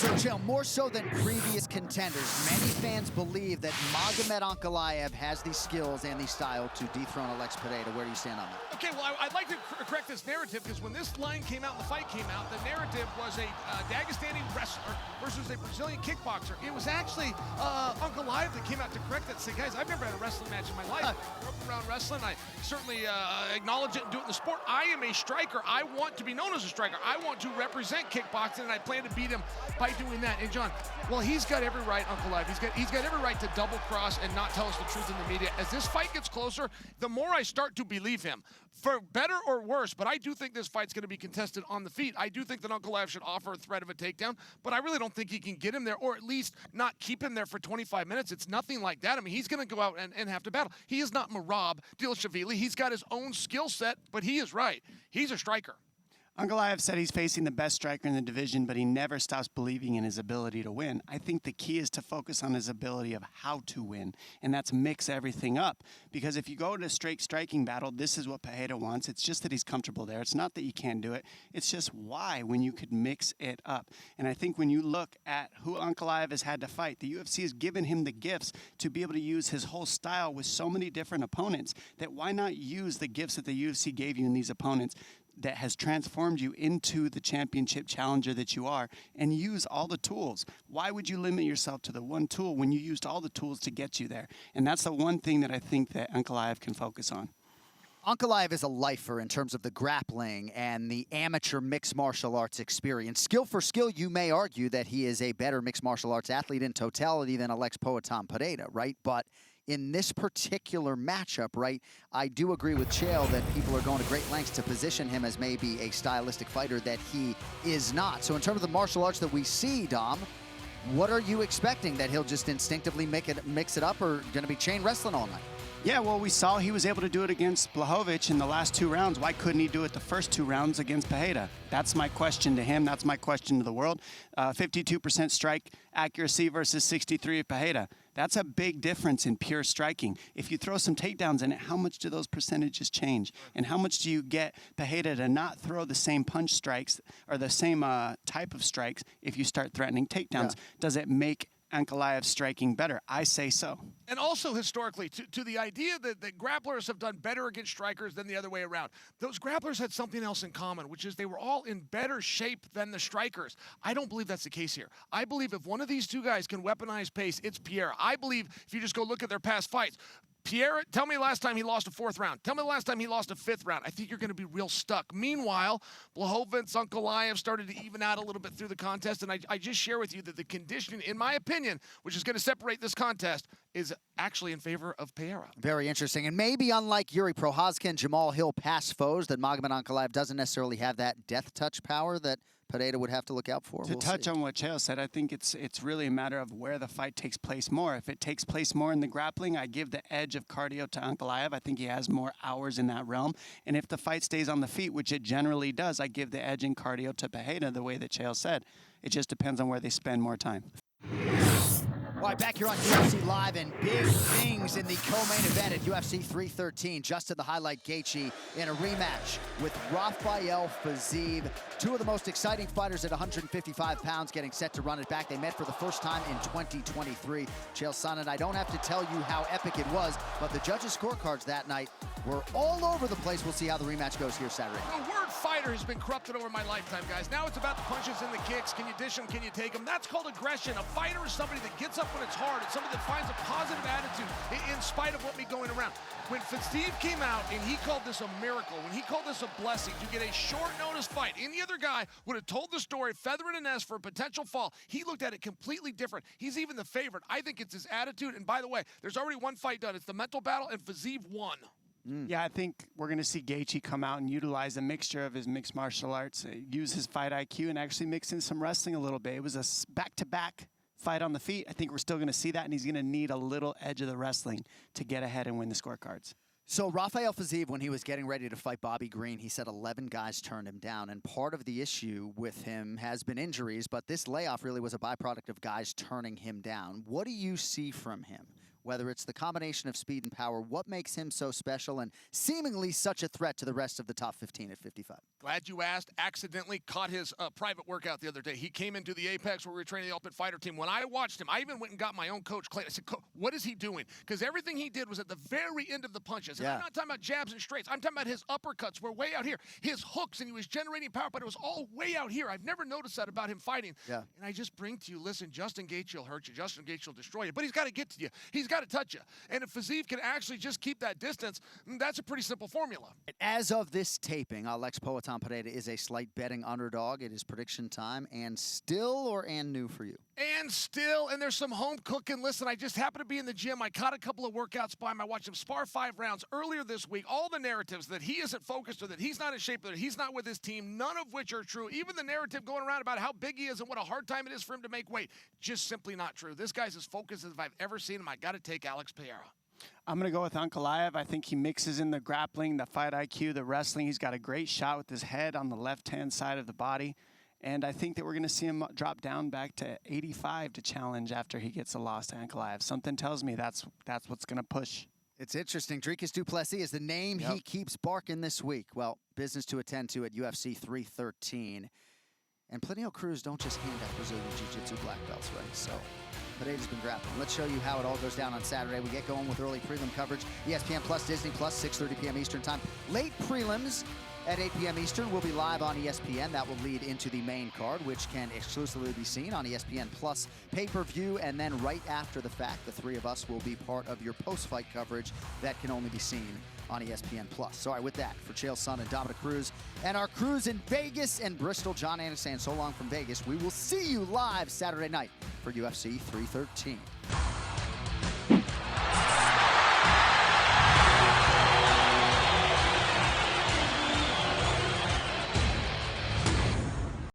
So, Chael, more so than previous contenders, many fans believe that Magomed Ankalaev has the skills and the style to dethrone Alex Pereira. Where do you stand on that? Okay, well, I'd like to correct this narrative, because when this line came out, the fight came out, the narrative was a Dagestani wrestler versus a Brazilian kickboxer. It was actually Ankalaev that came out to correct that and say, guys, I've never had a wrestling match in my life. I grew up around wrestling. I certainly acknowledge it and do it in the sport. I am a striker. I want to be known as a striker. I want to represent kickboxing, and I plan to beat him by doing that. And John, well, he's got every right, Ankalaev. He's got every right to double cross and not tell us the truth in the media. As this fight gets closer, the more I start to believe him, for better or worse. But I do think this fight's going to be contested on the feet. I do think that Ankalaev should offer a threat of a takedown, but I really don't think he can get him there, or at least not keep him there for 25 minutes. It's nothing like that. I mean, he's going to go out and have to battle. He is not Merab Dvalishvili. He's got his own skill set, but he is right. He's a striker. Ankalaev said he's facing the best striker in the division, but he never stops believing in his ability to win. I think the key is to focus on his ability of how to win, and that's mix everything up. Because if you go to a straight striking battle, this is what Pereira wants. It's just that he's comfortable there. It's not that you can't do it. It's just why when you could mix it up. And I think when you look at who Ankalaev has had to fight, the UFC has given him the gifts to be able to use his whole style with so many different opponents, that why not use the gifts that the UFC gave you in these opponents that has transformed you into the championship challenger that you are, and use all the tools. Why would you limit yourself to the one tool when you used all the tools to get you there? And that's the one thing that I think that Ankalaev can focus on. Ankalaev is a lifer in terms of the grappling and the amateur mixed martial arts experience. Skill for skill, you may argue that he is a better mixed martial arts athlete in totality than Alex Poatan Pereira, right? But in this particular matchup, right, I do agree with Chael that people are going to great lengths to position him as maybe a stylistic fighter that he is not. So in terms of the martial arts that we see, Dom, what are you expecting? That he'll just instinctively mix it up, or going to be chain wrestling all night? Yeah, well, we saw he was able to do it against Blachowicz in the last 2 rounds. Why couldn't he do it the first 2 rounds against Pereira? That's my question to him. That's my question to the world. 52% strike accuracy versus 63% of Pereira. That's a big difference in pure striking. If you throw some takedowns in it, how much do those percentages change? And how much do you get Pereira to not throw the same punch strikes or the same type of strikes if you start threatening takedowns? Yeah. Does it make Ankalaev striking better? I say so. And also historically, to the idea that grapplers have done better against strikers than the other way around. Those grapplers had something else in common, which is they were all in better shape than the strikers. I don't believe that's the case here. I believe if one of these two guys can weaponize pace, it's Pereira. I believe if you just go look at their past fights, Pereira, tell me the last time he lost a 4th round. Tell me the last time he lost a 5th round. I think you're going to be real stuck. Meanwhile, Blachowicz, Ankalaev started to even out a little bit through the contest, and I just share with you that the conditioning, in my opinion, which is going to separate this contest, is actually in favor of Pereira. Very interesting. And maybe unlike Yuri Prochazka and Jamal Hill past foes, that Magomed Ankalaev doesn't necessarily have that death touch power that Pereira would have to look out for. To touch on what Chael said, I think it's really a matter of where the fight takes place more. If it takes place more in the grappling, I give the edge of cardio to Ankalaev. I think he has more hours in that realm. And if the fight stays on the feet, which it generally does, I give the edge in cardio to Pereira, the way that Chael said. It just depends on where they spend more time. All right, back here on UFC Live, and big things in the co-main event at UFC 313. Just to the highlight, Gaethje in a rematch with Rafael Fiziev. 2 of the most exciting fighters at 155 pounds getting set to run it back. They met for the first time in 2023. Chael, Sonnen, I don't have to tell you how epic it was, but the judges' scorecards that night were all over the place. We'll see how the rematch goes here Saturday. The word fighter has been corrupted over my lifetime, guys. Now it's about the punches and the kicks. Can you dish them? Can you take them? That's called aggression. A fighter is somebody that gets up when it's hard. It's somebody that finds a positive attitude in spite of what be going around. When Fiziev came out and he called this a miracle, when he called this a blessing to get a short notice fight, any other guy would have told the story, feather in a nest for a potential fall. He looked at it completely different. He's even the favorite. I think it's his attitude. And by the way, there's already one fight done. It's the mental battle, and Fiziev won. Yeah, I think we're going to see Gaethje come out and utilize a mixture of his mixed martial arts, use his fight IQ, and actually mix in some wrestling a little bit. It was a back-to-back fight on the feet. I think we're still going to see that, and he's going to need a little edge of the wrestling to get ahead and win the scorecards. So Rafael Fiziev, when he was getting ready to fight Bobby Green, he said 11 guys turned him down. And part of the issue with him has been injuries, but this layoff really was a byproduct of guys turning him down. What do you see from him? Whether it's the combination of speed and power, what makes him so special and seemingly such a threat to the rest of the top 15 at 55? Glad you asked. Accidentally caught his private workout the other day. He came into the Apex where we were training the Ultimate Fighter team. When I watched him, I even went and got my own coach, Clay. I said, what is he doing? Because everything he did was at the very end of the punches. And I'm not talking about jabs and straights. I'm talking about his uppercuts were way out here. His hooks, and he was generating power, but it was all way out here. I've never noticed that about him fighting. Yeah. And I just bring to you, listen, Justin Gaethje will hurt you. Justin Gaethje will destroy you. But he's got to get to you. He's got to touch you. And if Fiziev can actually just keep that distance, that's a pretty simple formula. As of this taping, Alex Pereira is a slight betting underdog. It is prediction time, and new for you. And still, and there's some home cooking. Listen, I just happened to be in the gym. I caught a couple of workouts by him. I watched him spar 5 rounds earlier this week. All the narratives that he isn't focused or that he's not in shape or that he's not with his team, none of which are true. Even the narrative going around about how big he is and what a hard time it is for him to make weight, just simply not true. This guy's as focused as I've ever seen him. I got to take Alex Pereira. I'm going to go with Ankalaev. I think he mixes in the grappling, the fight IQ, the wrestling. He's got a great shot with his head on the left-hand side of the body. And I think that we're going to see him drop down back to 85 to challenge after he gets a loss to Ankalaev. Something tells me that's what's going to push. It's interesting. Dricus du Plessis is the name he keeps barking this week. Well, business to attend to at UFC 313. And plenty of Cruz don't just hand out Brazilian Jiu-Jitsu black belts, right? So Pereira's been grappling. Let's show you how it all goes down on Saturday. We get going with early prelim coverage. ESPN Plus, Disney Plus, 6:30 p.m. Eastern Time. Late prelims at 8 p.m. Eastern will be live on ESPN. That will lead into the main card, which can exclusively be seen on ESPN Plus pay-per-view. And then right after the fact, the three of us will be part of your post-fight coverage that can only be seen on ESPN Plus. So, all right, with that, for Chael, Sonnen, Dominick, Cruz, and our crews in Vegas and Bristol, John Anderson, so long from Vegas, we will see you live Saturday night for UFC 313.